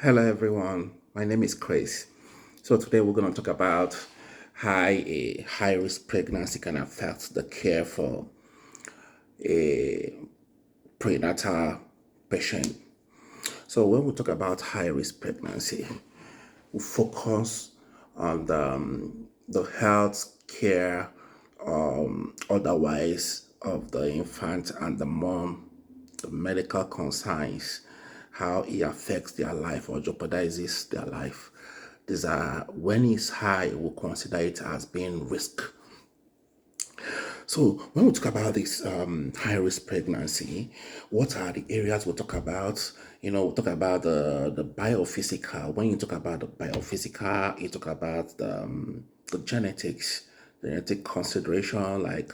Hello everyone, my name is Chris. So today we're going to talk about how a high risk pregnancy can affect the care for a prenatal patient. So when we talk about high risk pregnancy, we focus on the health care otherwise of the infant and the mom, the medical concerns, how it affects their life or jeopardizes their life. These are, when it's high, we'll consider it as being risk. So when we talk about this high risk pregnancy, what are the areas we'll talk about? We'll talk about the biophysical. When you talk about the biophysical, you talk about the genetics, the genetic consideration, like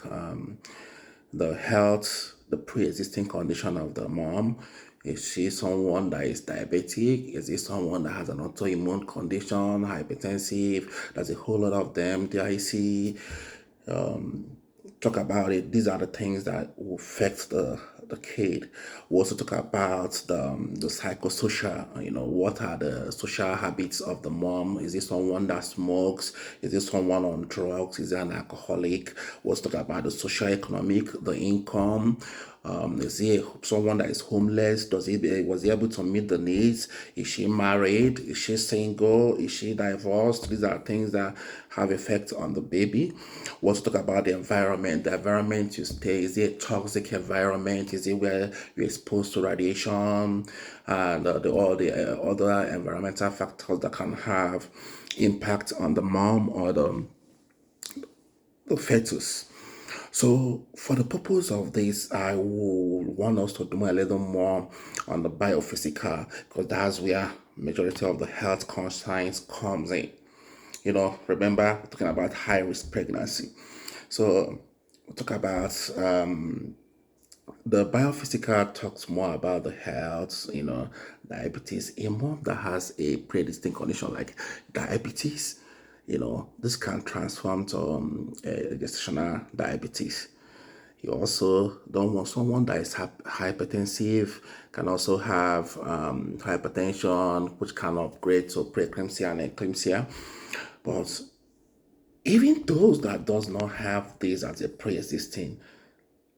the health, the pre-existing condition of the mom. Is she someone that is diabetic? Is it someone that has an autoimmune condition, hypertensive? There's a whole lot of them. DIC, talk about it. These are the things that will affect the kid. We also talk about the psychosocial, what are the social habits of the mom? Is it someone that smokes? Is it someone on drugs? Is it an alcoholic? We also talk about the social economic, the income. Is he someone that is homeless? Was he able to meet the needs? Is she married? Is she single? Is she divorced? These are things that have effect on the baby. We also talk about the environment. The environment you stay, is it a toxic environment? Is it where you're exposed to radiation and all the other environmental factors that can have impact on the mom or the fetus? So, for the purpose of this, I will want us to do a little more on the biophysical because that's where majority of the health concerns comes in. Remember we're talking about high risk pregnancy. So, we'll talk about the biophysical talks more about the health, diabetes. A mom that has a pre-existing condition like diabetes, this can transform to gestational diabetes. You also don't want someone that is hypertensive, can also have hypertension, which can upgrade to preeclampsia and eclampsia. But even those that does not have this as a pre-existing,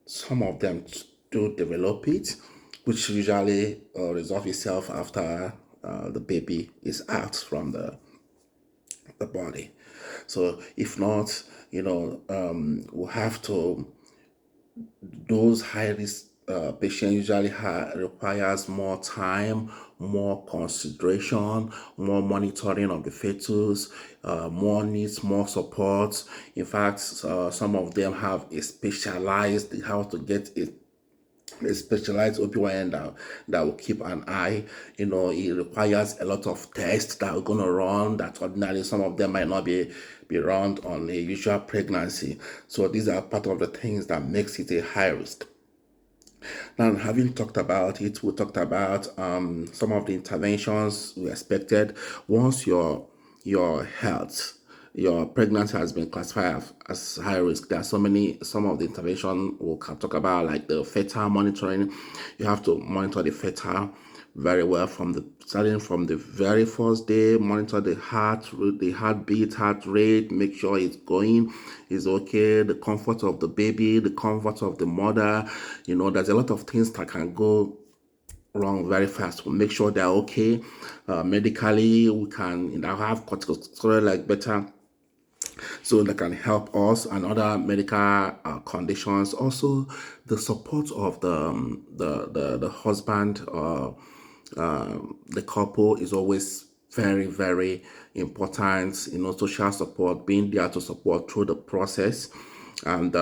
some of them do develop it, which usually resolve itself after the baby is out from the body. So if not, we'll have to, those high risk patients usually requires more time, more consideration, more monitoring of the fetus, more needs, more support. In fact, some of them have a specialized how to get a specialized OBGYN that will keep an eye. It requires a lot of tests that are going to run that ordinarily some of them might not be run on a usual pregnancy. So these are part of the things that makes it a high risk. Now, having talked about it, we talked about some of the interventions we expected once your health, your pregnancy has been classified as high risk. There are some of the intervention we'll talk about, like the fetal monitoring. You have to monitor the fetal very well starting from the very first day. Monitor the heartbeat, heart rate, make sure it's going, is okay, the comfort of the baby, the comfort of the mother. There's a lot of things that can go wrong very fast. We'll make sure they're okay. Medically, we can have corticosteroid like better, so that can help us, and other medical conditions. Also, the support of the husband or the couple is always very, very important. Social support, being there to support through the process, and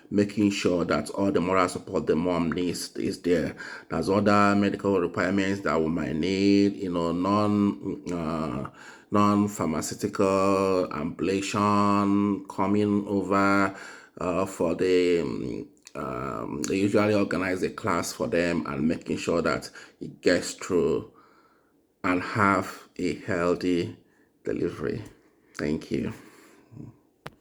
making sure that all the moral support the mom needs is there. There's other medical requirements that we might need, non-pharmaceutical ablation coming over for they usually organize a class for them and making sure that it gets through and have a healthy delivery. Thank you.